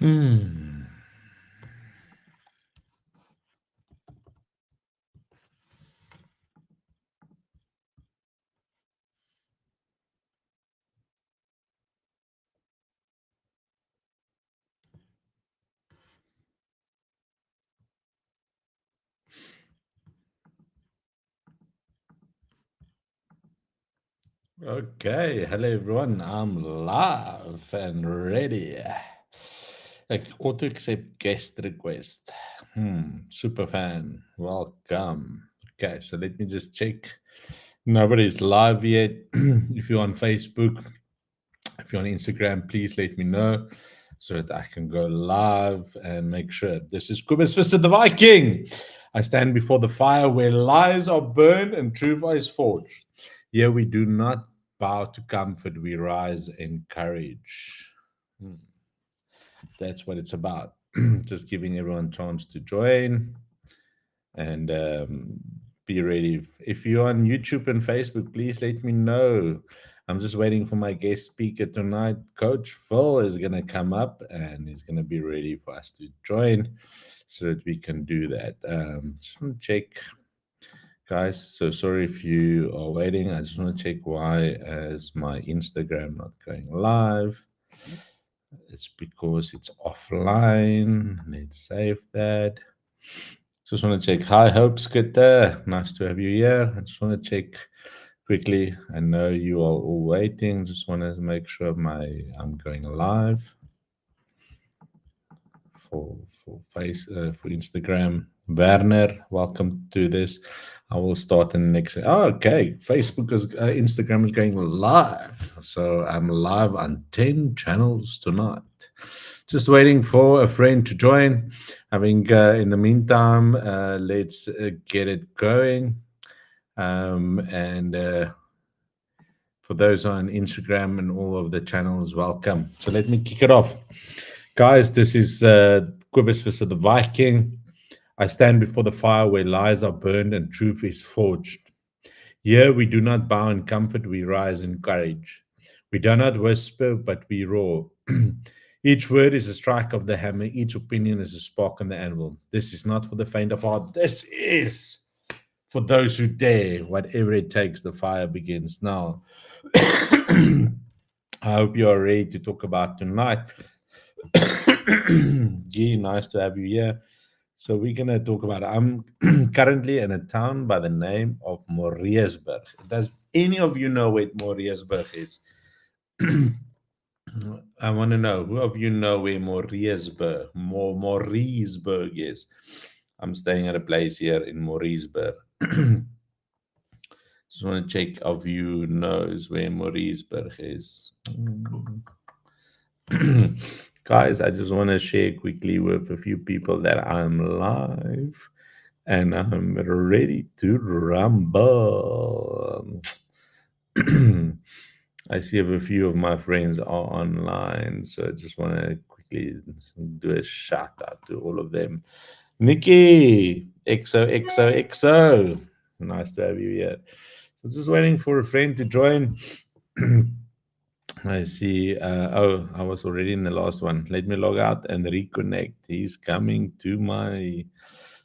Hmm. Okay, hello everyone. I'm live and ready. Like auto accept guest request. Super fan. Welcome. Okay, so let me just check. Nobody's live yet. If you're on Facebook, if you're on Instagram, please let me know so that I can go live and make sure. This is Cobus Visser the Viking. I stand before the fire where lies are burned and truth is forged. Here we do not bow to comfort, we rise in courage. That's what it's about. Just giving everyone a chance to join and be ready. If you're on YouTube and Facebook, please let me know. I'm just waiting for my guest speaker tonight. Coach Phil is going to come up and he's going to be ready for us to join so that we can do that. Just want to check, guys. So sorry if you are waiting. I just want to check why is my Instagram not going live. It's because it's offline. Let's save that. Just want to check. Hi, Hopes. Good there. Nice to have you here. I just want to check quickly. I know you are all waiting. Just want to make sure I'm going live for Instagram. Werner, welcome to this. I will start in the next. Oh, okay, Facebook is Instagram is going live, so I'm live on 10 channels tonight. Just waiting for a friend to join. Having in the meantime, let's get it going. And for those on Instagram and all of the channels, welcome. So let me kick it off. Guys, this is Cobus Visser the Viking. I stand before the fire where lies are burned and truth is forged. Here we do not bow in comfort, we rise in courage. We do not whisper, but we roar. Each word is a strike of the hammer, each opinion is a spark on the anvil. This is not for the faint of heart, this is for those who dare. Whatever it takes, the fire begins now. I hope you are ready to talk about tonight. Guy, nice to have you here. So we're gonna talk about. I'm currently in a town by the name of Moriesburg. Does any of you know where Moriesburg is? I want to know who of you know where Moriesburg is. I'm staying at a place here in Moriesburg. Just want to check if you knows where Moriesburg is. Guys, I just want to share quickly with a few people that I'm live and I'm ready to rumble. I see if a few of my friends are online, so I just want to quickly do a shout out to all of them. Nikki, XO. Nice to have you here. So just waiting for a friend to join. I see. Oh, I was already in the last one. Let me log out and reconnect. He's coming to my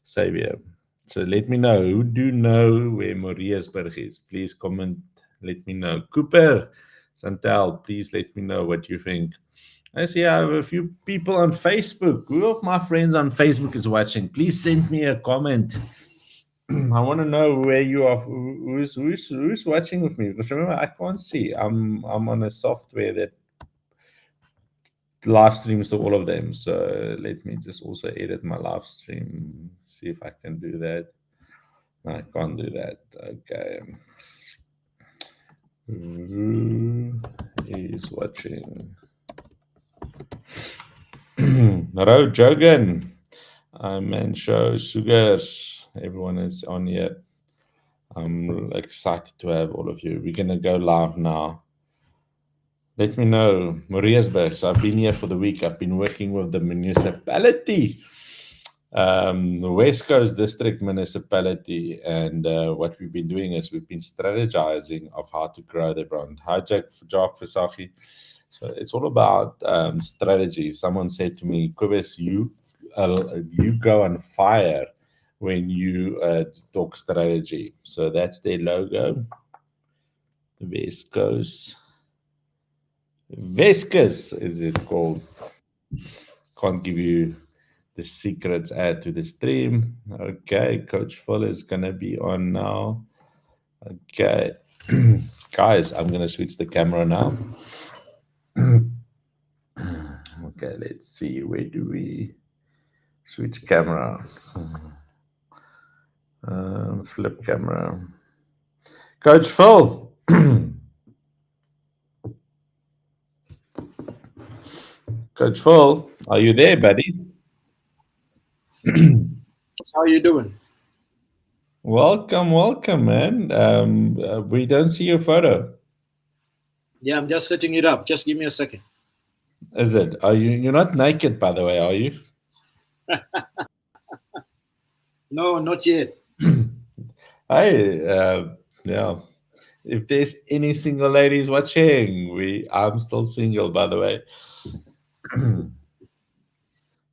savior. So let me know who do know where Moriasburg is. Please comment. Let me know. Cooper, Santel, please let me know what you think. I see I have a few people on Facebook. Who of my friends on Facebook is watching? Please send me a comment. I want to know where you are. Who's watching with me? Because remember, I can't see. I'm on a software that live streams to all of them. So let me just also edit my live stream. See if I can do that. No, I can't do that. Okay. Who is watching? Hello, Jogan. Man, show sugars. Everyone is on here. I'm excited to have all of you. We're gonna go live now. Let me know, Mariasburg. So I've been here for the week. I've been working with the municipality, the West Coast District Municipality, and what we've been doing is we've been strategizing of how to grow the brand. Hi, Jack Versace. So it's all about strategy. Someone said to me, Cobus, you go on fire when you talk strategy. So that's their logo. West Coast. Vescus is it called? Can't give you the secrets add to the stream. Okay, Coach Phil is gonna be on now. Okay, guys, I'm gonna switch the camera now. Okay, let's see. Where do we switch camera? Flip camera. Coach Phil. Coach Phil, are you there, buddy? How you doing? Welcome, welcome, man. We don't see your photo. Yeah, I'm just setting it up. Just give me a second. Is it? Are you? You're not naked, by the way, are you? No, not yet. Hey, yeah. If there's any single ladies watching, I'm still single, by the way.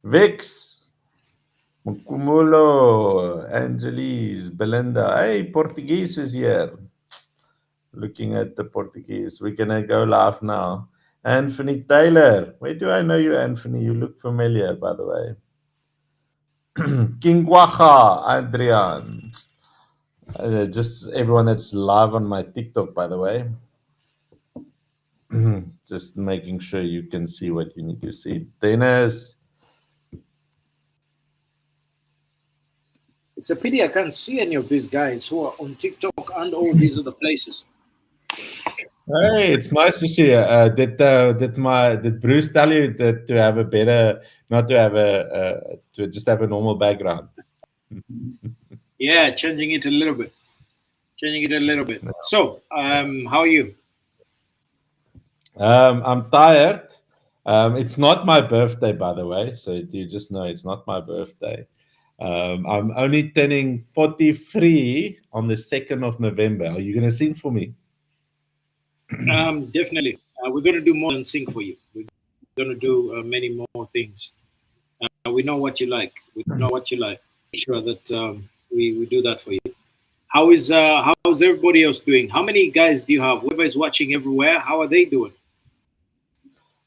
Vix, Mukumulo, Angelis, Belinda. Hey, Portuguese is here. Looking at the Portuguese. We're gonna go live now. Anthony Taylor. Where do I know you, Anthony? You look familiar, by the way. King Waha, Adrian. Just everyone that's live on my TikTok, by the way. Just making sure you can see what you need to see. Dennis. It's a pity I can't see any of these guys who are on TikTok and all these other places. Hey, it's nice to see you. Did Bruce tell you that to have a better, not to have to just have a normal background? Yeah, changing it a little bit. Changing it a little bit. So, how are you? I'm tired. It's not my birthday, by the way. So you just know it's not my birthday. I'm only turning 43 on the 2nd of November. Are you going to sing for me? Definitely. We're going to do more than sing for you. We're going to do many more things. We know what you like. We know what you like. Make sure that we do that for you. How's everybody else doing? How many guys do you have? Whoever is watching everywhere, how are they doing?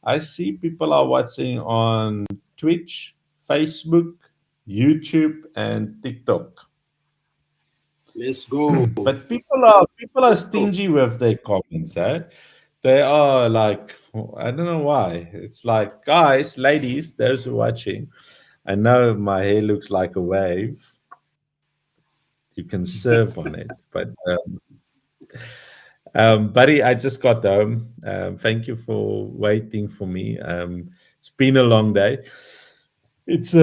I see people are watching on Twitch, Facebook, YouTube, and TikTok. Let's go. But people are Let's go. stingy with their comments, eh? They are like, I don't know why. It's like, guys, ladies, those who are watching, I know my hair looks like a wave. You can surf on it, but buddy, I just got home. Thank you for waiting for me. It's been a long day. It's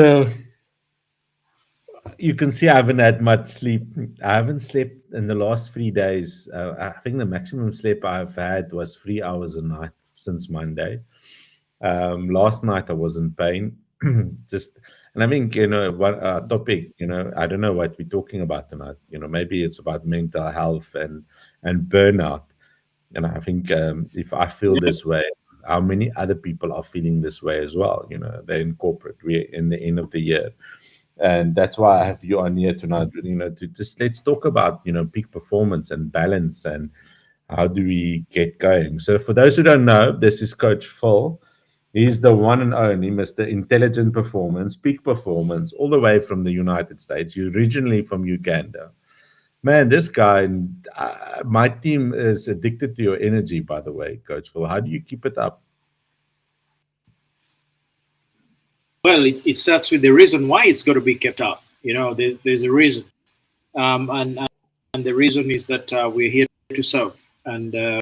you can see I haven't had much sleep. I haven't slept in the last 3 days. I think the maximum sleep I've had was 3 hours a night since Monday. Last night I was in pain. Just, and I think, one topic, I don't know what we're talking about tonight. Maybe it's about mental health and burnout. And I think, if I feel this way, how many other people are feeling this way as well? They're in corporate. We're in the end of the year, and that's why I have you on here tonight. To just let's talk about peak performance and balance, and how do we get going. So for those who don't know, this is Coach Phil. He's the one and only Mr. Intelligent Performance, Peak Performance, all the way from the United States. He's originally from Uganda. Man, this guy, my team is addicted to your energy, by the way, Coach Phil. How do you keep it up? Well, it starts with the reason why it's got to be kept up. There's a reason, and the reason is that we're here to serve. And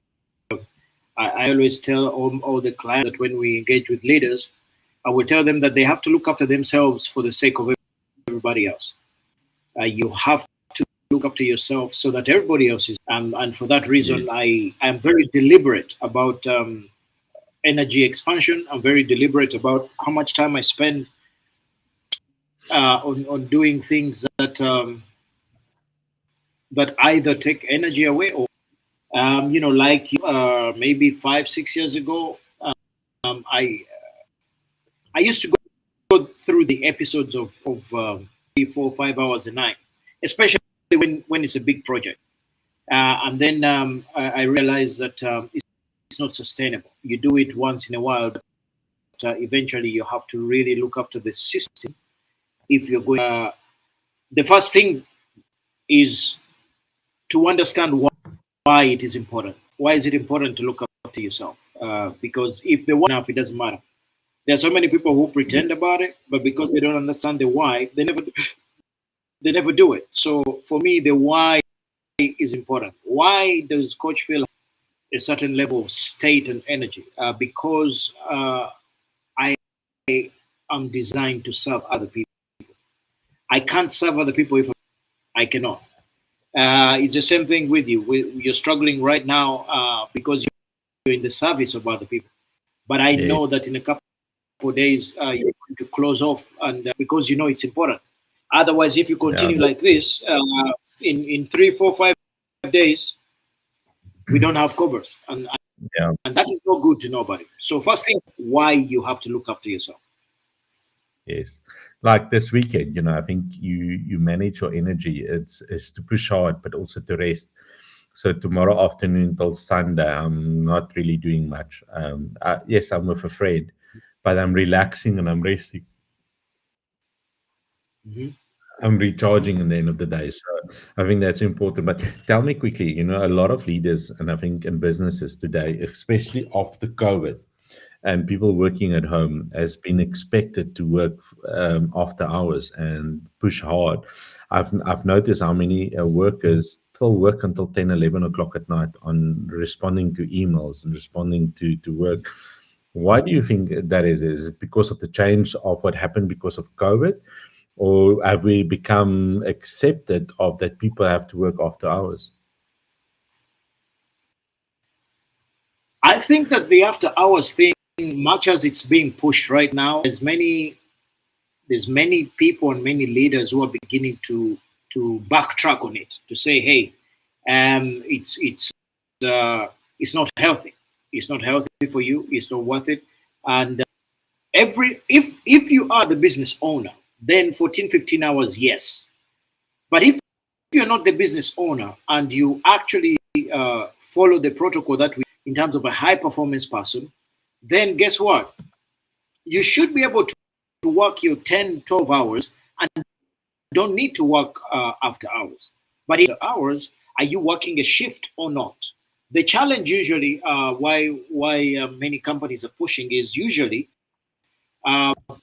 I always tell all the clients that when we engage with leaders, I will tell them that they have to look after themselves for the sake of everybody else. You have to look after yourself so that everybody else is. And for that reason, Yes. I am very deliberate about energy expansion. I'm very deliberate about how much time I spend on doing things that either take energy away or like maybe 5-6 years ago, I used to go through the episodes of 3, 4, 5 hours a night, especially when it's a big project. And then I realized that it's not sustainable. You do it once in a while, but eventually you have to really look after the system. If you're going, the first thing is to understand why it is important. Why is it important to look after yourself? Because if they want enough, it doesn't matter. There are so many people who pretend about it, but because they don't understand the why, they never do it. So for me, the why is important. Why does coach feel a certain level of state and energy? Because I am designed to serve other people. I can't serve other people if I cannot. It's the same thing with you. You're struggling right now because you're in the service of other people. But I know that in a couple of days you're going to close off, and because you know it's important. Otherwise, if you continue like this, in 3, 4, 5 days, we don't have Cobus, and that is not good to nobody. So first thing, why you have to look after yourself. Yes, like this weekend, I think you manage your energy. It's to push hard, but also to rest. So tomorrow afternoon till Sunday, I'm not really doing much. Yes, I'm with a friend, but I'm relaxing and I'm resting. I'm recharging at the end of the day. So I think that's important. But tell me quickly, a lot of leaders, and I think in businesses today, especially after COVID, and people working at home has been expected to work after hours and push hard. I've noticed how many workers still work until 10, 11 o'clock at night on responding to emails and responding to work. Why do you think that is? Is it because of the change of what happened because of COVID? Or have we become accepted of that people have to work after hours? I think that the after hours thing, much as it's being pushed right now, there's many people and many leaders who are beginning to backtrack on it, to say, hey, it's not healthy. It's not healthy for you. It's not worth it. And if you are the business owner, then 14, 15 hours, yes. But if you're not the business owner and you actually follow the protocol that we, in terms of a high performance person, then guess what? You should be able to work your 10, 12 hours and don't need to work after hours. But in hours, are you working a shift or not? The challenge usually, why many companies are pushing, is usually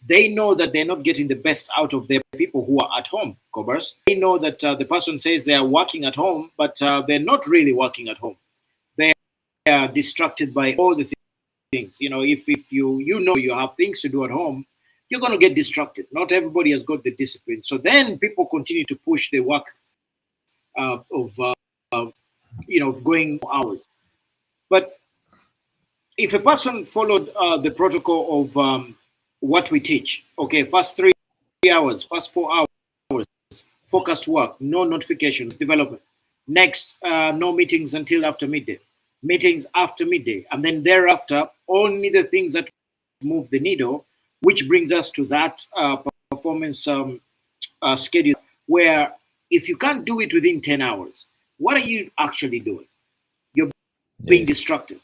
they know that they're not getting the best out of their people who are at home, Cobus. They know that the person says they are working at home, but they're not really working at home. They are distracted by all the things. If you know you have things to do at home, you're going to get distracted. Not everybody has got the discipline. So then people continue to push the work of going hours. But if a person followed the protocol of what we teach, okay, first 3 hours, first 4 hours, focused work, no notifications, development. Next, no meetings until after midday. Meetings after midday. And then thereafter, only the things that move the needle, which brings us to that performance schedule, where if you can't do it within 10 hours, what are you actually doing? You're being distracted.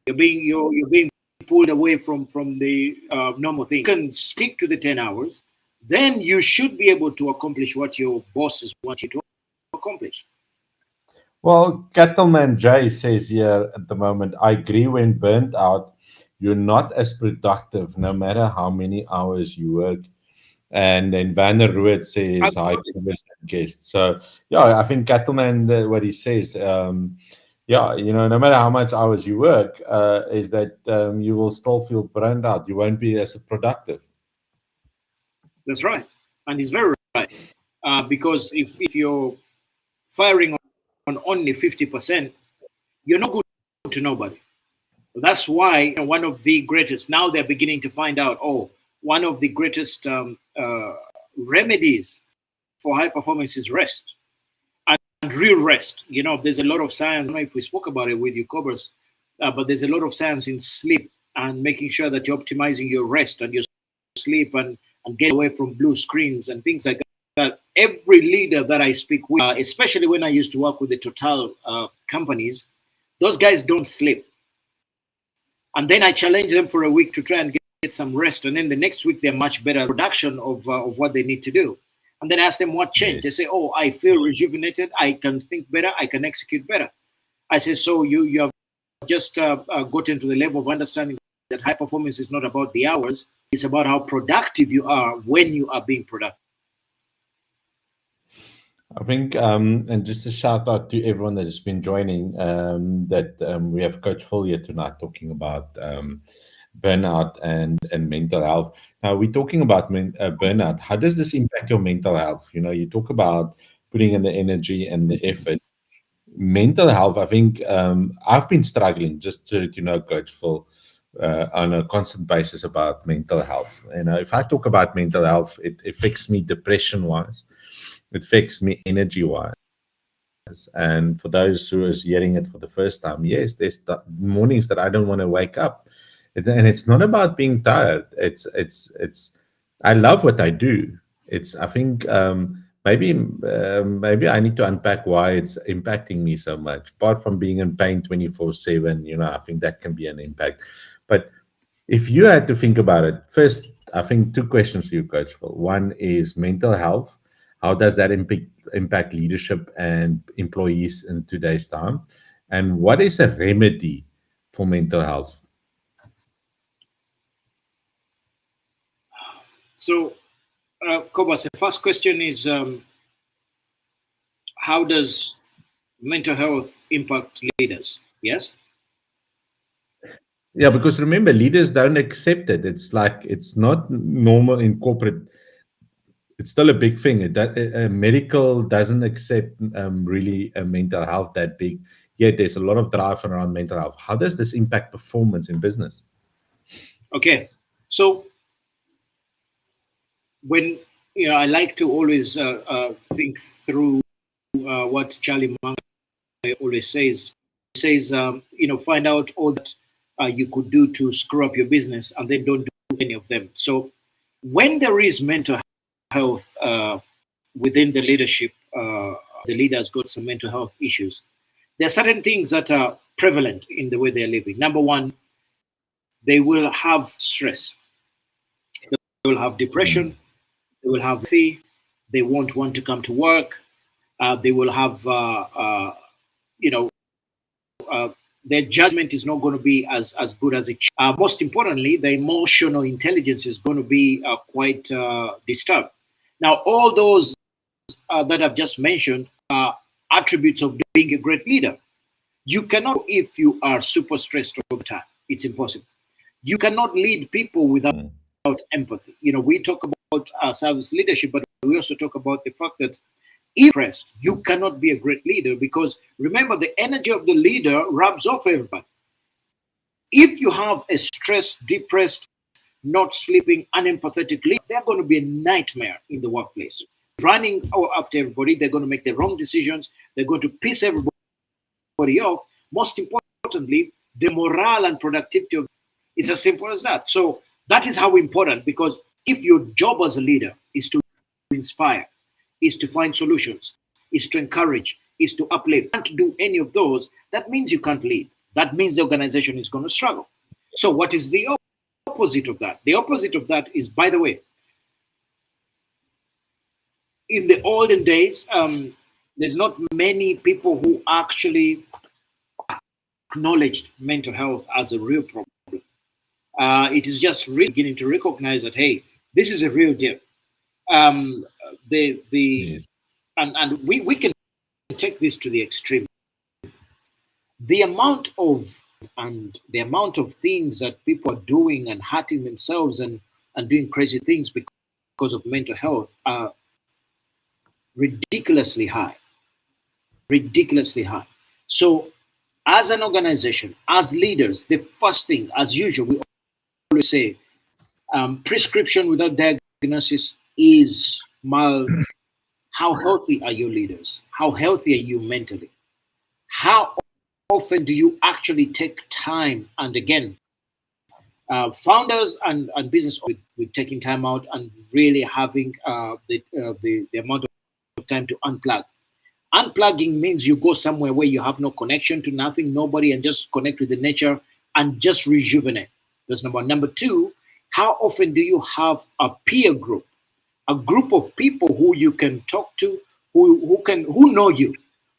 You're being pulled away from the normal thing. You can stick to the 10 hours, then you should be able to accomplish what your bosses want you to accomplish. Well, Cattleman Jay says here at the moment, I agree, when burnt out, you're not as productive no matter how many hours you work. And then Vanner Rood says, hi, Cobus and guest. So, yeah, I think Cattleman, what he says, no matter how much hours you work, is that you will still feel burned out. You won't be as productive. That's right. And he's very right. Because if you're firing on only 50%, you're not good to nobody. That's why one of the greatest, now they're beginning to find out, one of the greatest remedies for high performance is rest, and real rest. There's a lot of science. I don't know if we spoke about it with you, Cobus, but there's a lot of science in sleep and making sure that you're optimizing your rest and your sleep and get away from blue screens and things like that. Every leader that I speak with, especially when I used to work with the Total companies, those guys don't sleep. And then I challenge them for a week to try and get some rest. And then the next week, they're much better at production of what they need to do. And then I ask them what changed. Yes. They say, oh, I feel rejuvenated. I can think better. I can execute better. I say, so you have just gotten to the level of understanding that high performance is not about the hours. It's about how productive you are when you are being productive. I think, and just a shout out to everyone that has been joining, we have Coach Phil here tonight talking about burnout and mental health. Now, we're talking about burnout. How does this impact your mental health? You know, you talk about putting in the energy and the effort. Mental health, I think I've been struggling, just to Coach Phil, on a constant basis about mental health. You know, if I talk about mental health, it affects me depression-wise. It affects me energy-wise. And for those who is hearing it for the first time, yes, there's mornings that I don't want to wake up. And it's not about being tired. It's I love what I do. I think maybe I need to unpack why it's impacting me so much. Apart from being in pain 24/7, you know, I think that can be an impact. But if you had to think about it, first, I think two questions to you, Coach Phil. One is mental health. How does that impact leadership and employees in today's time? And what is a remedy for mental health? So, Cobus, the first question is how does mental health impact leaders? Yes? Yeah, because remember, leaders don't accept it. It's like it's not normal in corporate. It's still a big thing. Medical doesn't accept really mental health that big. Yet there's a lot of drive around mental health. How does this impact performance in business? Okay, so when I like to always think through what Charlie Munger always says. He says, find out all that you could do to screw up your business, and then don't do any of them. So when there is mental health within the leadership, the leaders got some mental health issues. There are certain things that are prevalent in the way they're living. Number one, they will have stress. They will have depression. They will have fear. They won't want to come to work. They will have, their judgment is not going to be as good as it should. Most importantly, the emotional intelligence is going to be quite disturbed. Now, all those that I've just mentioned are attributes of being a great leader. You cannot, if you are super stressed all the time, it's impossible. You cannot lead people without empathy. We talk about service leadership, but we also talk about the fact that if pressed, you cannot be a great leader, because remember, the energy of the leader rubs off everybody. If you have a stressed, depressed, not sleeping, unempathetic leader, they're going to be a nightmare in the workplace. Running after everybody, they're going to make the wrong decisions. They're going to piss everybody off. Most importantly, the morale and productivity of is as simple as that. So that is how important, because if your job as a leader is to inspire, is to find solutions, is to encourage, is to uplift, and to do any of those, that means you can't lead. That means the organization is going to struggle. So what is the opposite of that? The opposite of that is, by the way, in the olden days, there's not many people who actually acknowledged mental health as a real problem. It is just really beginning to recognize that, hey, this is a real deal. Yes. And we can take this to the extreme. The amount of things that people are doing and hurting themselves and doing crazy things because of mental health are ridiculously high. Ridiculously high. So as an organization, as leaders, the first thing, as usual, we always say, prescription without diagnosis is mal. How healthy are your leaders? How healthy are you mentally? How often do you actually take time and, again, Founders and business with taking time out and really having the amount of time to unplug. Unplugging means you go somewhere where you have no connection to nothing, nobody, and just connect with the nature and just rejuvenate. That's number one. Number two, how often do you have a peer group, a group of people who you can talk to, who know you,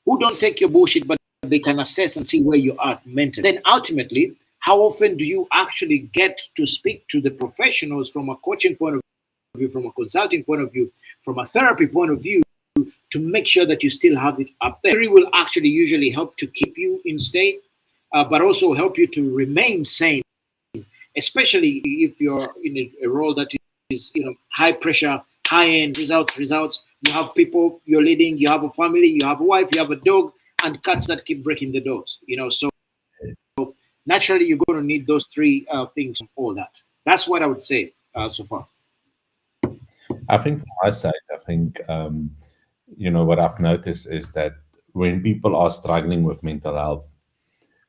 who don't take your bullshit, but they can assess and see where you are mentally. Then ultimately, how often do you actually get to speak to the professionals from a coaching point of view, from a consulting point of view, from a therapy point of view, to make sure that you still have it up there? It will actually usually help to keep you in state, but also help you to remain sane, especially if you're in a role that is, high pressure, high end results. You have people you're leading, you have a family, you have a wife, you have a dog, and cats that keep breaking the doors. So naturally you're going to need those three things, all that. That's what I would say so far. I think from my side, what I've noticed is that when people are struggling with mental health,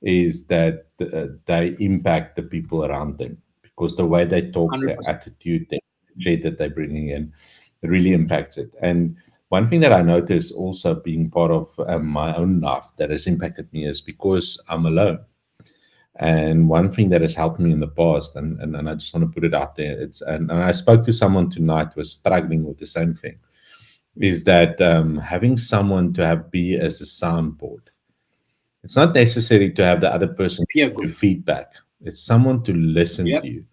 is that they impact the people around them, because the way they talk, 100%. their attitude, the energy that they're bringing in, really impacts it. And one thing that I notice also being part of my own life that has impacted me is because I'm alone. And one thing that has helped me in the past, and I just want to put it out there, and I spoke to someone tonight who was struggling with the same thing, is that having someone to be as a soundboard. It's not necessary to have the other person give feedback. It's someone to listen to you.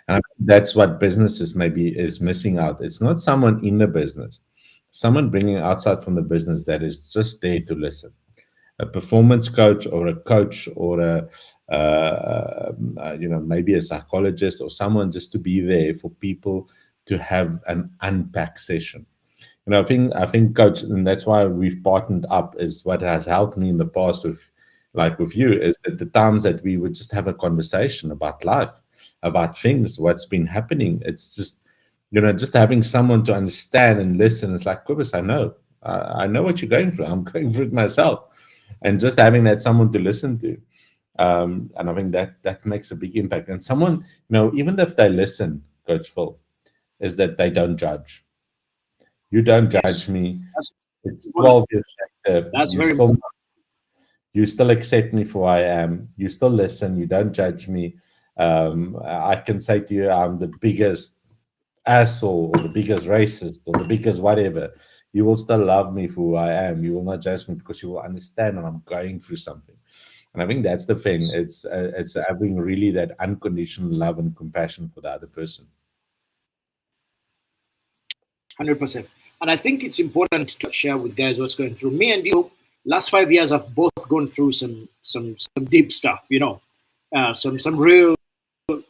And I think that's what businesses maybe is missing out. It's not someone in the business, someone bringing outside from the business that is just there to listen. A performance coach or a coach or maybe a psychologist or someone just to be there for people to have an unpack session. I think coach, and that's why we've partnered up, is what has helped me in the past with you, is that the times that we would just have a conversation about life, about things, what's been happening. It's just, just having someone to understand and listen. It's like, Cobus, I know what you're going through. I'm going through it myself. And just having that someone to listen to. And I think that makes a big impact. And someone, even if they listen, Coach Phil, is that they don't judge. You don't judge me. It's 12 years later. That's very important. You still accept me for who I am. You still listen. You don't judge me. I can say to you, I'm the biggest asshole or the biggest racist or the biggest whatever. You will still love me for who I am. You will not judge me because you will understand that I'm going through something. And I think that's the thing. It's having really that unconditional love and compassion for the other person. 100%. And I think it's important to share with guys what's going through. Me and you, last 5 years, have both gone through some deep stuff. Some real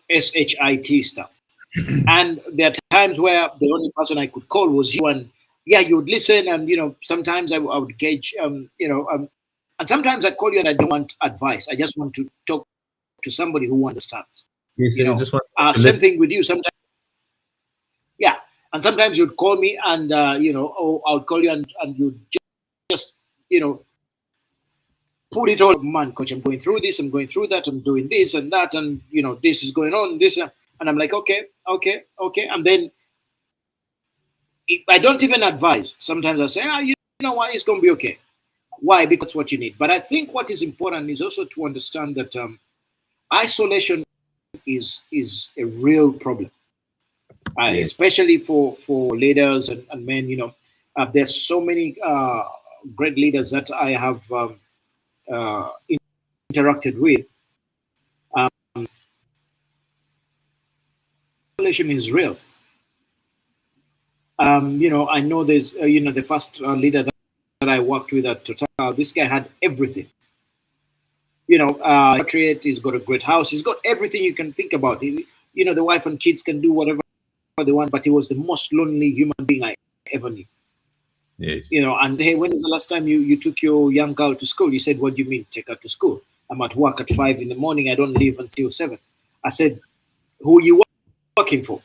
shit stuff. And there are times where the only person I could call was you, and you would listen, and sometimes I would gauge, and sometimes I call you and I don't want advice. I just want to talk to somebody who understands. Yes, you just want to same thing with you. Sometimes, and sometimes you'd call me, and I would call you, and you just put it all, man, coach, I'm going through this, I'm going through that, I'm doing this and that, and this is going on, this, and I'm like, okay, and then I don't even advise. Sometimes I say, you know what, it's going to be okay. Why? Because that's what you need. But I think what is important is also to understand that isolation is a real problem, especially for leaders and men. There's so many great leaders that I have interacted with. Isolation is real. I know there's, the first leader that I worked with at Total, this guy had everything. He's got a great house. He's got everything you can think about. The wife and kids can do whatever they want, but he was the most lonely human being I ever knew. Yes. And hey, when was the last time you took your young girl to school? He said, what do you mean take her to school? I'm at work at 5 in the morning. I don't leave until 7. I said, who are you working for?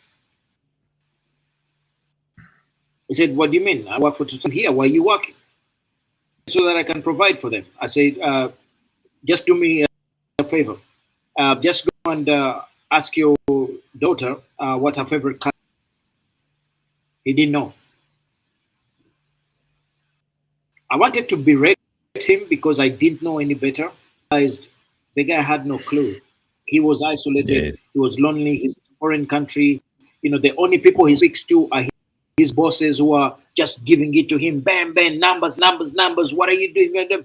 He said, what do you mean? I work for Total here. Why are you working? So that I can provide for them. I said, just do me a favor. Just go and ask your daughter what her favorite color. He didn't know. I wanted to berate him because I didn't know any better. The guy had no clue. He was isolated. Yes. He was lonely. He's in a foreign country. The only people he speaks to are his bosses who are just giving it to him. Bam, bam, numbers, numbers, numbers. What are you doing?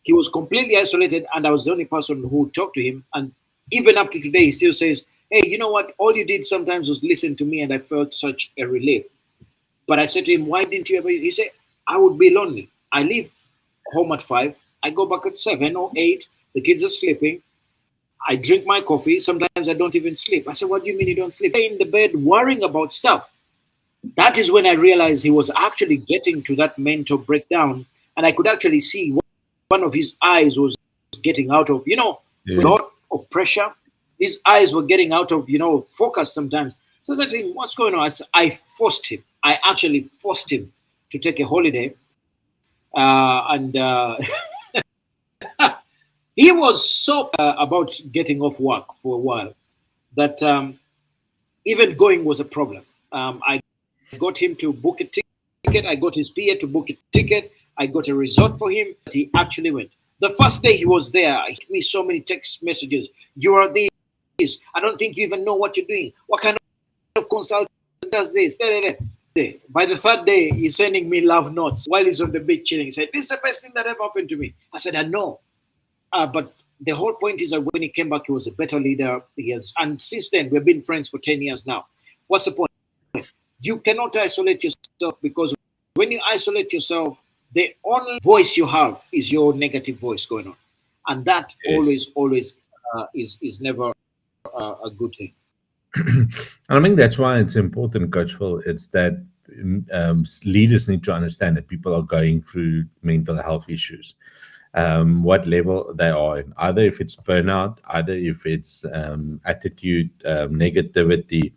He was completely isolated, and I was the only person who talked to him. And even up to today, he still says, "Hey, you know what? All you did sometimes was listen to me, and I felt such a relief." But I said to him, "Why didn't you ever?" He said, "I would be lonely. I leave home at 5. I go back at 7 or 8. The kids are sleeping. I drink my coffee. Sometimes I don't even sleep." I said, "What do you mean you don't sleep?" In the bed worrying about stuff. That is when I realized he was actually getting to that mental breakdown. And I could actually see one of his eyes was getting out of, with a lot of pressure. His eyes were getting out of, focus sometimes. So I said to him, "What's going on?" I forced him. I actually forced him to take a holiday. And he was so about getting off work for a while that even going was a problem. I got him to book a ticket. I got his PA to book a ticket. I got a resort for him. He actually went. The first day he was there, he hit me so many text messages. "You are this. I don't think you even know what you're doing. What kind of consultant does this?" By the third day, he's sending me love notes while he's on the beach chilling. He said, "This is the best thing that ever happened to me." I said, "I know." But the whole point is that when he came back, he was a better leader. And since then, we've been friends for 10 years now. What's the point? You cannot isolate yourself, because when you isolate yourself, the only voice you have is your negative voice going on. And that always is never a good thing. And I think that's why it's important, Coach Phil. It's that leaders need to understand that people are going through mental health issues, what level they are in, either if it's burnout, either if it's attitude, negativity.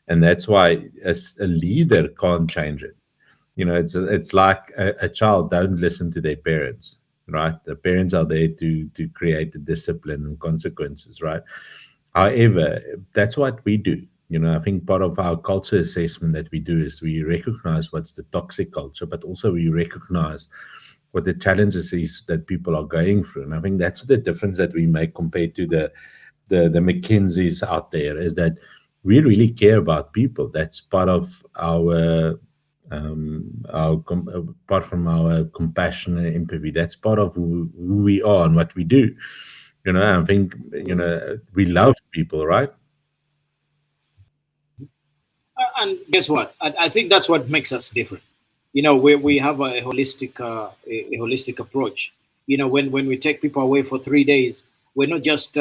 And that's why as a leader can't change it. It's like a child don't listen to their parents, right? The parents are there to create the discipline and consequences, right? However, that's what we do. I think part of our culture assessment that we do is we recognize what's the toxic culture, but also we recognize what the challenges is that people are going through. And I think that's the difference that we make compared to the McKinseys out there, is that we really care about people. That's part of our apart from our compassion and empathy. That's part of who we are and what we do. I think we love people, right? And guess what? I think that's what makes us different. We have a holistic approach. When we take people away for 3 days, we're not just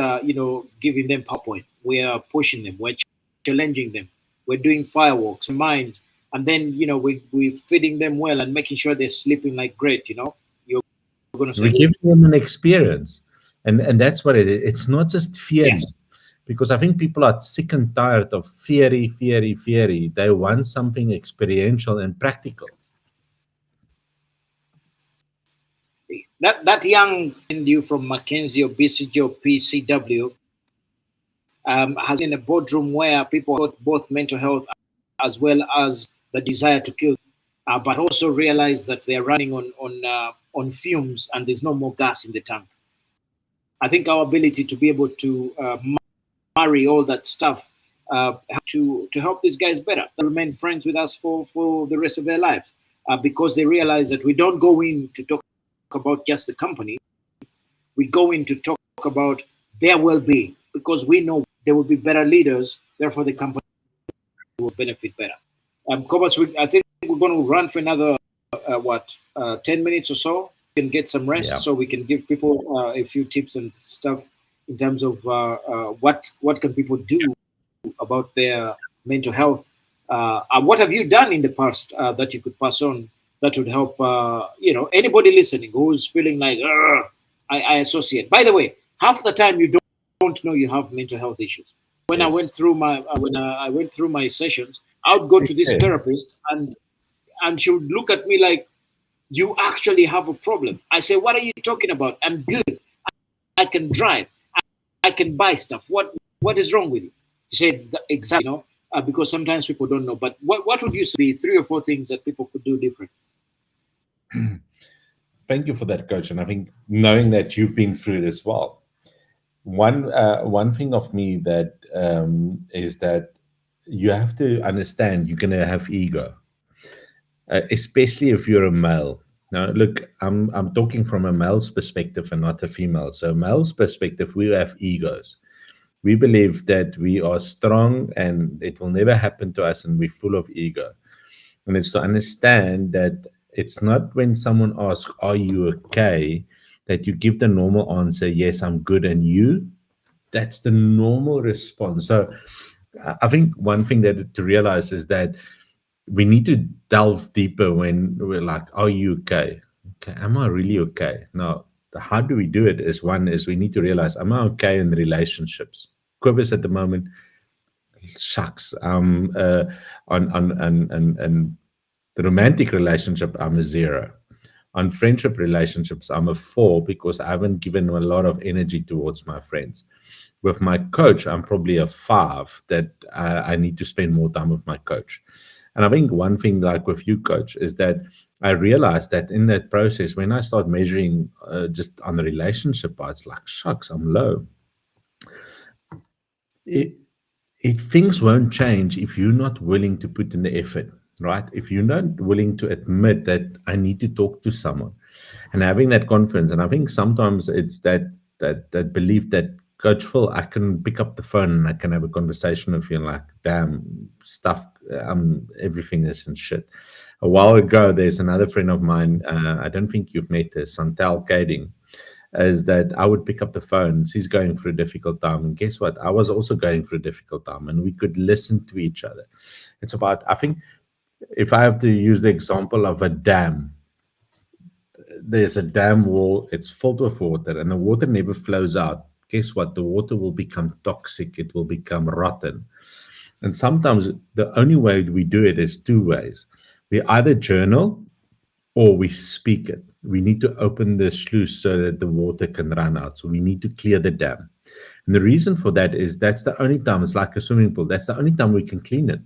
giving them PowerPoint. We are pushing them. We're challenging them. We're doing fireworks, minds, and then we're feeding them well and making sure they're sleeping like great. You're going to say, we're giving them an experience, and that's what it is. It's not just fear. Yes. Because I think people are sick and tired of theory. They want something experiential and practical. That young you from McKinsey or BCG or PCW has been in a boardroom where people got both mental health as well as the desire to kill, but also realize that they're running on fumes and there's no more gas in the tank. I think our ability to be able to marry all that stuff to help these guys better, they remain friends with us for the rest of their lives, because they realize that we don't go in to talk about just the company. We go in to talk about their well-being, because we know they will be better leaders, therefore the company will benefit better. Cobus, I think we're going to run for another 10 minutes or so. We can get some rest, so we can give people a few tips and stuff in terms of what can people do about their mental health. What have you done in the past that you could pass on that would help anybody listening who's feeling like I associate. By the way, half the time you don't know you have mental health issues. When I went through my sessions, I would go to this therapist and she would look at me like, "You actually have a problem." I say, "What are you talking about? I'm good. I can drive. I can buy stuff. What is wrong with you?" say exactly, because sometimes people don't know. But what would you say be 3 or 4 things that people could do different? Thank you for that, coach. And I think knowing that you've been through it as well, one thing of me that is that you have to understand you're going to have ego, especially if you're a male. Now, look, I'm talking from a male's perspective and not a female. So, male's perspective, we have egos. We believe that we are strong and it will never happen to us, and we're full of ego. And it's to understand that it's not when someone asks, "Are you okay?" that you give the normal answer, "Yes, I'm good," and you. That's the normal response. So I think one thing that to realize is that we need to delve deeper when we're like, "Are you okay? Okay, am I really okay?" Now, how do we do it? Is one is we need to realize, am I okay in relationships? Cobus at the moment, shucks. On the romantic relationship, I'm a 0. On friendship relationships, I'm a 4 because I haven't given a lot of energy towards my friends. With my coach, I'm probably a 5 that I need to spend more time with my coach. And I think one thing, like with you, coach, is that I realized that in that process, when I start measuring just on the relationship parts, like, shucks, I'm low. It, things won't change if you're not willing to put in the effort, right? If you're not willing to admit that I need to talk to someone and having that confidence. And I think sometimes it's that belief that, Coach Phil, I can pick up the phone and I can have a conversation with you and like, damn, stuff, everything is in shit. A while ago, there's another friend of mine, I don't think you've met her, Santal Kading, is that I would pick up the phone. She's going through a difficult time. And guess what? I was also going through a difficult time, and we could listen to each other. It's about, I think, if I have to use the example of a dam, there's a dam wall, it's filled with water, and the water never flows out. Guess what? The water will become toxic, it will become rotten. And sometimes the only way we do it is 2 ways. We either journal or we speak it. We need to open the sluice so that the water can run out. So we need to clear the dam. And the reason for that is that's the only time, it's like a swimming pool, that's the only time we can clean it.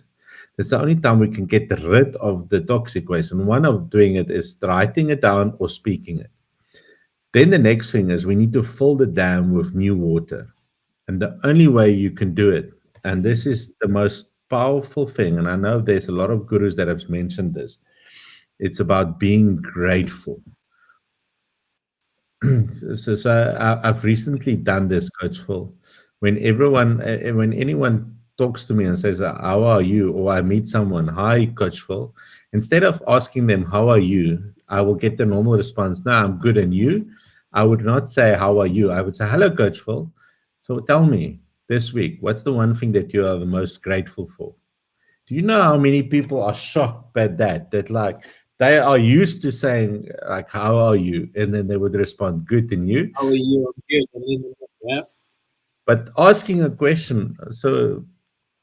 That's the only time we can get rid of the toxic waste. And one of doing it is writing it down or speaking it. Then the next thing is we need to fill the dam with new water. And the only way you can do it, and this is the most powerful thing, and I know there's a lot of gurus that have mentioned this, it's about being grateful. I've recently done this, Coach Phil. When anyone talks to me and says, "How are you?" or I meet someone, "Hi, Coach Phil," instead of asking them, "How are you?" I will get the normal response, "No, I'm good, and you?" I would not say, "How are you?" I would say, "Hello, Coach Phil. So tell me this week, what's the one thing that you are the most grateful for?" Do you know how many people are shocked by that? That like they are used to saying like, "How are you?" and then they would respond, "Good," and you. How are you? I'm good. Yeah. But asking a question, so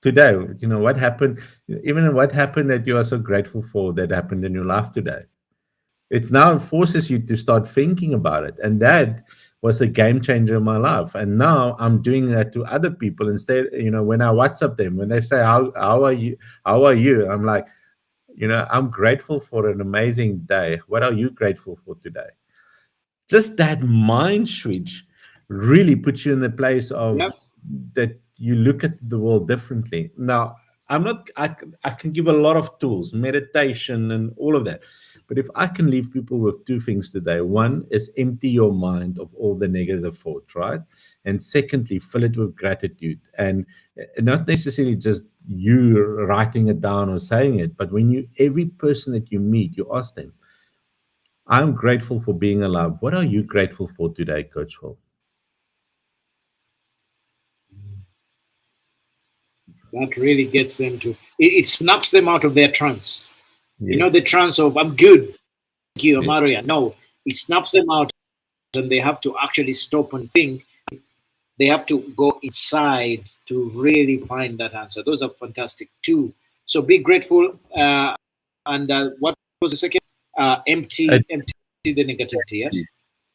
today, what happened? Even what happened that you are so grateful for that happened in your life today? It now forces you to start thinking about it, and that was a game changer in my life. And now I'm doing that to other people instead. When I WhatsApp them, when they say, "How are you? How are you?" I'm like, I'm grateful for an amazing day. What are you grateful for today? Just that mind switch really puts you in the place of Yep. that you look at the world differently. Now, I'm not, I can give a lot of tools, meditation and all of that. But if I can leave people with 2 things today, one is empty your mind of all the negative thoughts, right? And secondly, fill it with gratitude. And not necessarily just you writing it down or saying it, but when every person that you meet, you ask them, "I'm grateful for being alive. What are you grateful for today, Coach Phil?" That really gets them to. It snaps them out of their trance. The Yes. trance of "I'm good, thank you, Yes. Maria." No, it snaps them out, and they have to actually stop and think. They have to go inside to really find that answer. Those are fantastic too. So be grateful. And what was the second? Empty, It's empty the negativity. Yes.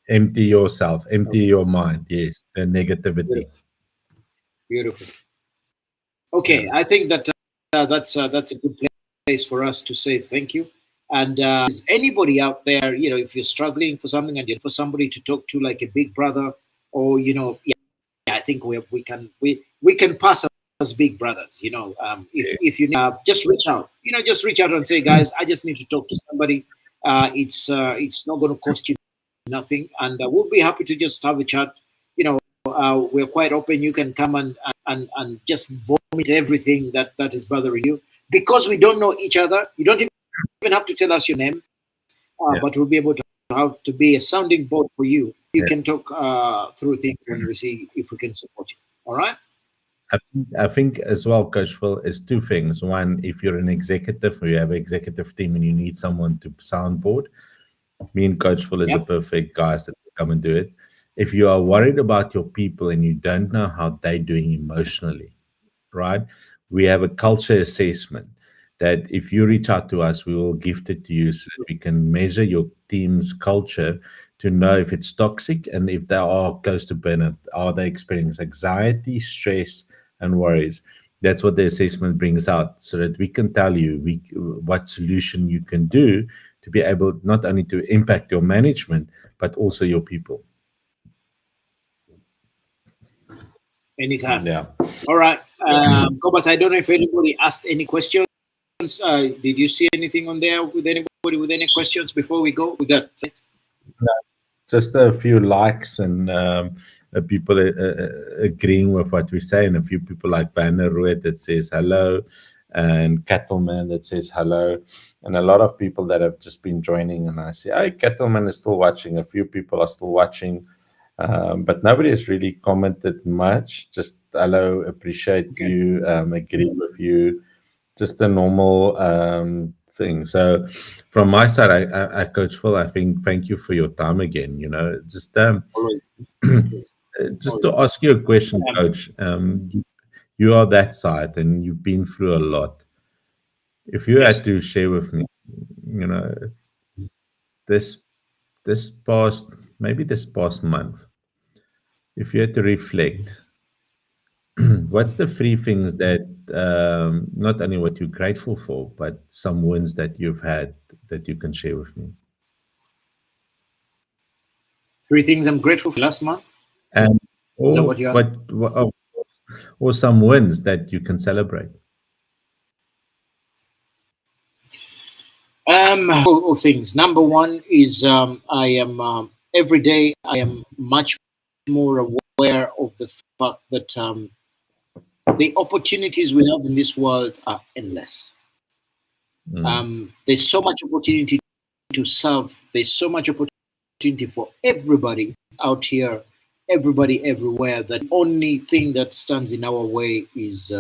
empty yourself, empty Okay. your mind. Yes. The negativity. Beautiful. Beautiful. Okay, I think that that's a good place for us to say thank you. And is anybody out there, if you're struggling for something and you're for somebody to talk to, like a big brother, or yeah, I think we can pass as big brothers. If you just reach out, just reach out and say, guys, I just need to talk to somebody. It's not going to cost you nothing, and we'll be happy to just have a chat. We're quite open. You can come and just vomit everything that is bothering you, because we don't know each other. You don't even have to tell us your name, but we'll be able to have to be a sounding board for you. You can talk through things, and we see if we can support you. All right. I think as well, Coach Phil, is two things. One, if you're an executive or you have an executive team and you need someone to soundboard, me and Coach Phil is the perfect guys that come and do it. If you are worried about your people and you don't know how they're doing emotionally, right? We have a culture assessment that if you reach out to us, we will gift it to you so that we can measure your team's culture to know if it's toxic and if they are close to burnout, are they experiencing anxiety, stress, and worries. That's what the assessment brings out, so that we can tell you what solution you can do to be able not only to impact your management, but also your people. Anytime. Yeah. All right. Cobus, I don't know if anybody asked any questions. Did you see anything on there with anybody with any questions before we go? We got just a few likes and people agreeing with what we say, and a few people like Vanner Roet that says hello, and Cattleman that says hello, and a lot of people that have just been joining. And I say, hey, Cattleman is still watching. A few people are still watching, but nobody has really commented much. Just hello, appreciate you, agree with you, just a normal thing. So from my side, I Coach Phil, I think thank you for your time again. Just just to ask you a question, Coach. You are that side and you've been through a lot. If you had to share with me, you know, this this past maybe this past month, if you had to reflect, what's the three things that not only what you're grateful for, but some wins that you've had that you can share with me? three things I'm grateful for last month. And Is that or what you asked? or some wins that you can celebrate. Of things. Number one is I am every day I am much more aware of the fact that the opportunities we have in this world are endless. There's so much opportunity to serve. There's so much opportunity for everybody out here, everybody everywhere. That only thing that stands in our way is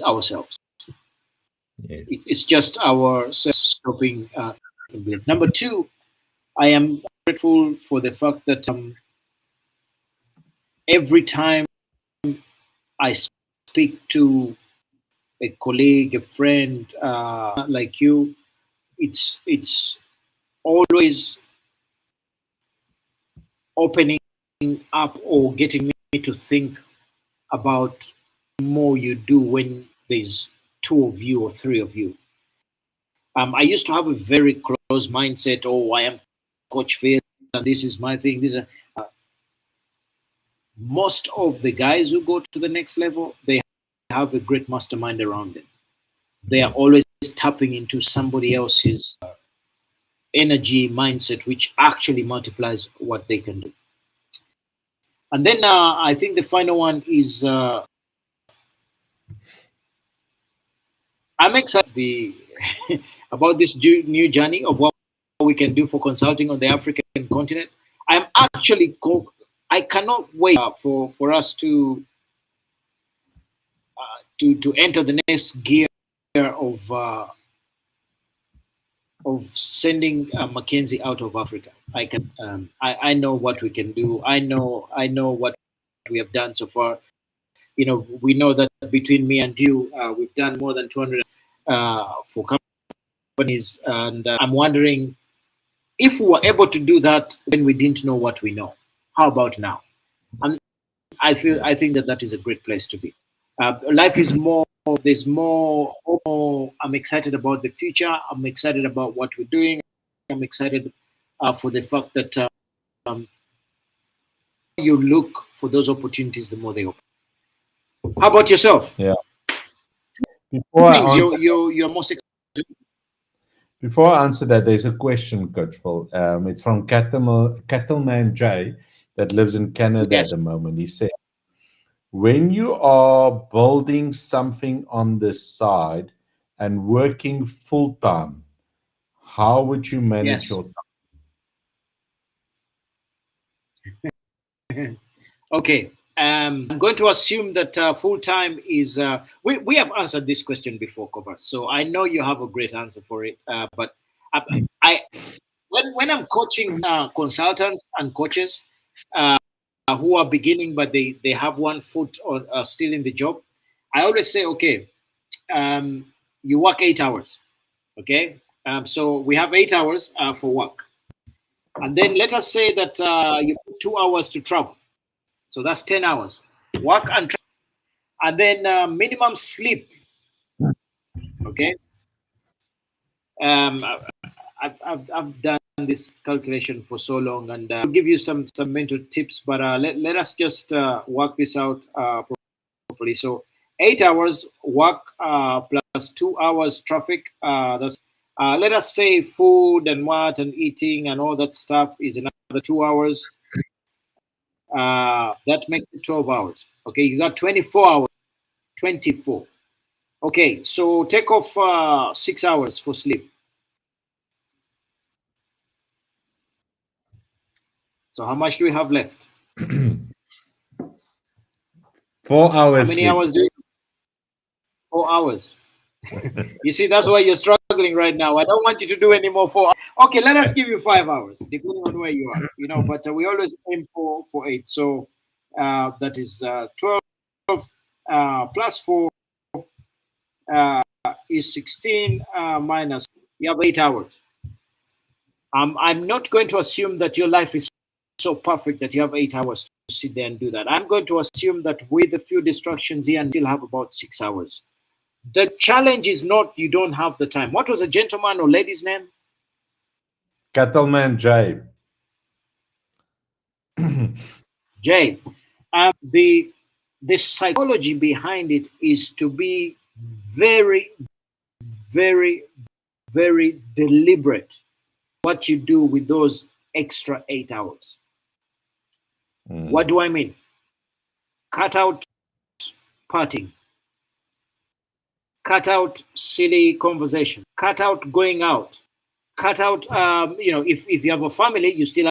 ourselves. Yes. It's just our stopping in belief. Number two, I am grateful for the fact that every time I speak to a colleague, a friend like you, it's always opening up or getting me to think about more you do when there's two of you or three of you. I used to have a very close mindset. Oh, I am Coach Phil, and this is my thing. Most of the guys who go to the next level, they have a great mastermind around them. They are always tapping into somebody else's energy mindset, which actually multiplies what they can do. And then I think the final one is I'm excited about this new journey of what we can do for consulting on the African continent. I'm actually I cannot wait for us to enter the next gear of sending Mackenzie out of Africa. I know what we can do. I know what we have done so far. We know that between me and you, we've done more than 200 for companies, and I'm wondering if we were able to do that when we didn't know what we know. How about now? And I think that is a great place to be. Life is more. There's more. I'm excited about the future. I'm excited about what we're doing. I'm excited for the fact that you look for those opportunities, the more they open. How about yourself? Yeah. Before I answer, You're most excited. before I answer that, there's a question, Coach Phil. It's from Cattleman J that lives in Canada at Yes. the moment. He said, when you are building something on the side and working full time, how would you manage Yes. your Okay. I'm going to assume that full time is. We have answered this question before, Cobus. So I know you have a great answer for it. But I when I'm coaching consultants and coaches who are beginning, but they have one foot on still in the job, I always say, okay, you work 8 hours. Okay. So we have 8 hours for work, and then let us say that you put 2 hours to travel. So that's 10 hours. Work and travel. And then minimum sleep. Okay. Um, I've done this calculation for so long, and I'll give you some mental tips, but let us just work this out properly. So 8 hours work plus 2 hours traffic. That's let us say food and what and eating and all that stuff is another 2 hours. That makes it 12 hours. Okay, you got 24 hours. 24. Okay, so take off 6 hours for sleep. So how much do we have left? 4 hours How many sleep? hours do you? 4 hours. You see, that's why you're struggling right now. I don't want you to do any more 4 hours. Okay, let us give you 5 hours, depending on where you are. But we always aim for 8. So that is 12 plus 4 is 16 minus. You have 8 hours. I'm not going to assume that your life is so perfect that you have 8 hours to sit there and do that. I'm going to assume that with a few distractions here and still have about 6 hours. The challenge is not you don't have the time. What was a gentleman or lady's name? Cattleman J. Jay. The psychology behind it is to be very, very, very deliberate what you do with those extra 8 hours. What do I mean? Cut out partying, cut out silly conversation, cut out going out, cut out, if you have a family, you still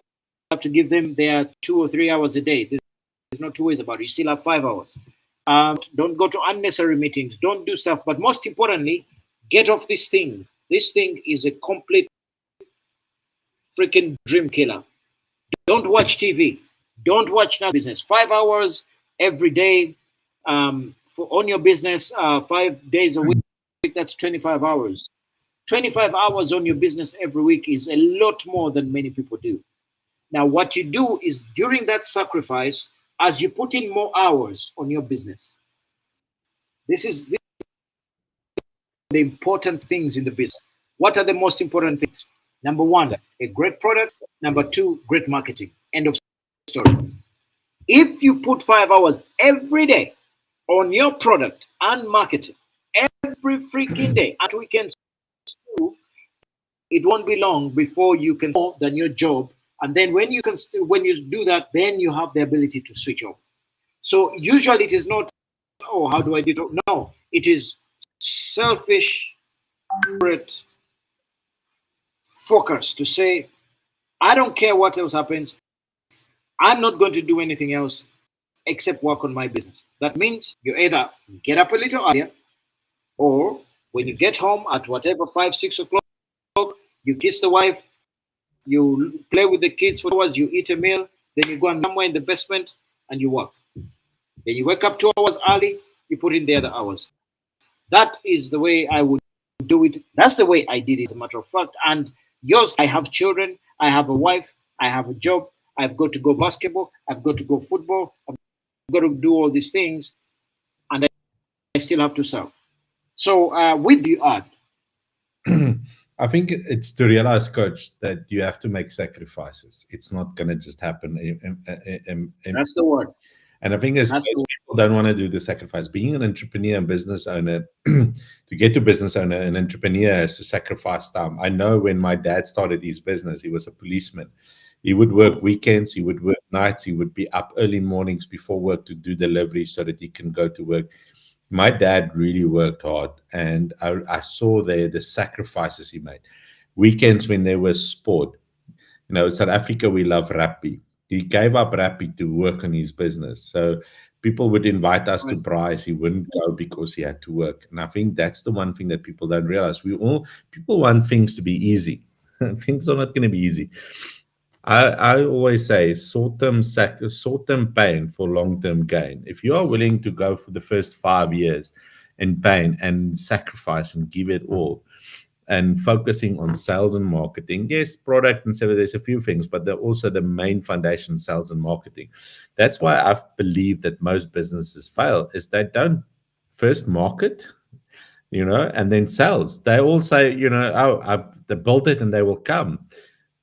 have to give them their 2 or 3 hours a day. There's no two ways about it. You still have 5 hours. Don't go to unnecessary meetings. Don't do stuff. But most importantly, get off this thing. This thing is a complete freaking dream killer. Don't watch TV. Don't watch no business. 5 hours every day on your business, 5 days a week. That's 25 hours. 25 hours on your business every week is a lot more than many people do. Now, what you do is during that sacrifice, as you put in more hours on your business, this is the important things in the business. What are the most important things? Number one, a great product. Number two, great marketing. End of story. If you put 5 hours every day on your product and marketing, every freaking day, at weekends too, it won't be long before you can more than your job. And then when you do that, then you have the ability to switch off. So usually it is not, oh, how do I do it? No, it is selfish focus to say, I don't care what else happens. I'm not going to do anything else except work on my business. That means you either get up a little earlier, or when you get home at whatever 5, 6 o'clock, you kiss the wife, you play with the kids for hours, you eat a meal, then you go and somewhere in the basement and you work. Then you wake up 2 hours early, you put in the other hours. That is the way I would do it. That's the way I did it, as a matter of fact. And yours, I have children, I have a wife, I have a job, I've got to go basketball, I've got to go football, I've got to do all these things. And still have to serve. So with you add. I think it's to realize, coach, that you have to make sacrifices. It's not going to just happen. That's the word. And I think as That's the most people don't want to do the sacrifice. Being an entrepreneur and business owner, to get to business owner, an entrepreneur has to sacrifice time. I know when my dad started his business, he was a policeman. He would work weekends, he would work nights, he would be up early mornings before work to do deliveries so that he can go to work. My dad really worked hard, and I saw there the sacrifices he made. Weekends when there was sport, South Africa, we love rugby. He gave up rugby to work on his business. So people would invite us to word. prize. He wouldn't go because he had to work. And I think that's the one thing that people don't realize. People want things to be easy. Things are not going to be easy. I always say short-term pain for long-term gain. If you are willing to go for the first 5 years in pain and sacrifice and give it all, and focusing on sales and marketing. Yes, product and service, there's a few things, but they're also the main foundation, sales and marketing. That's why I believe that most businesses fail, is they don't first market, and then sales. They all say, oh, I've built it and they will come.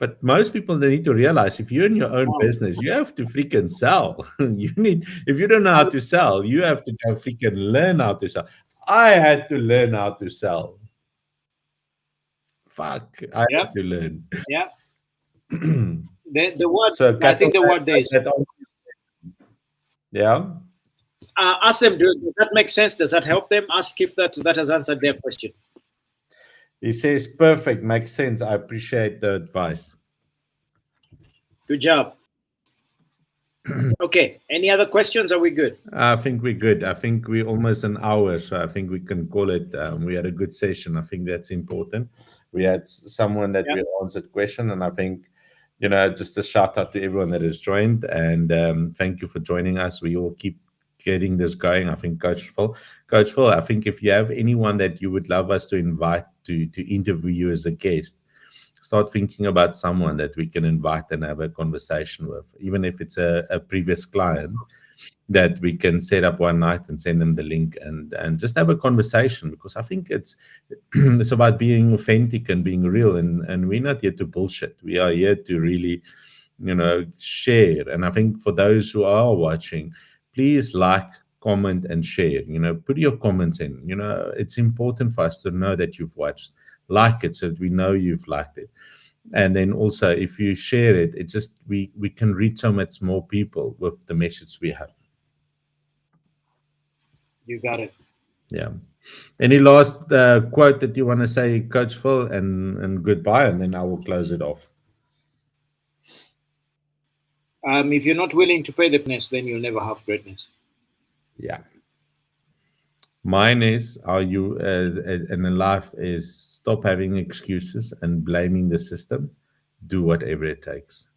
But most people, they need to realize, if you're in your own business, you have to freaking sell. If you don't know how to sell, you have to go freaking learn how to sell. I had to learn how to sell. Fuck, I Yeah. had to learn. Yeah. The word. So, I think the word there is. Yeah. Ask them. Does that make sense? Does that help them? Ask if that has answered their question. He says, perfect, makes sense. I appreciate the advice. Good job. Okay. Any other questions? Are we good? I think we're good. I think we're almost an hour, so I think we can call it. We had a good session. I think that's important. We had someone that we answered question, and I think, just a shout out to everyone that has joined, and thank you for joining us. We will keep getting this going. I think Coach Phil, I think if you have anyone that you would love us to invite to interview you as a guest, start thinking about someone that we can invite and have a conversation with, even if it's a previous client that we can set up one night and send them the link and just have a conversation, because I think it's it's about being authentic and being real, and we're not here to bullshit. We are here to really share. And I think for those who are watching, please like, comment, and share. Put your comments in. It's important for us to know that you've watched. Like it so that we know you've liked it. And then also, if you share it, it just we can reach so much more people with the message we have. You got it. Yeah. Any last quote that you want to say, Coach Phil, and goodbye, and then I will close it off. If you're not willing to pay the price, then you'll never have greatness. Yeah. Mine is, and in life is, stop having excuses and blaming the system. Do whatever it takes.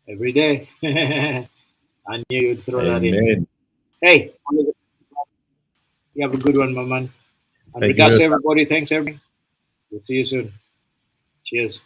Every day. I knew you'd throw that in. Amen. Hey, you have a good one, my man. And regards to everybody. Thanks, everybody. We'll see you soon. Cheers.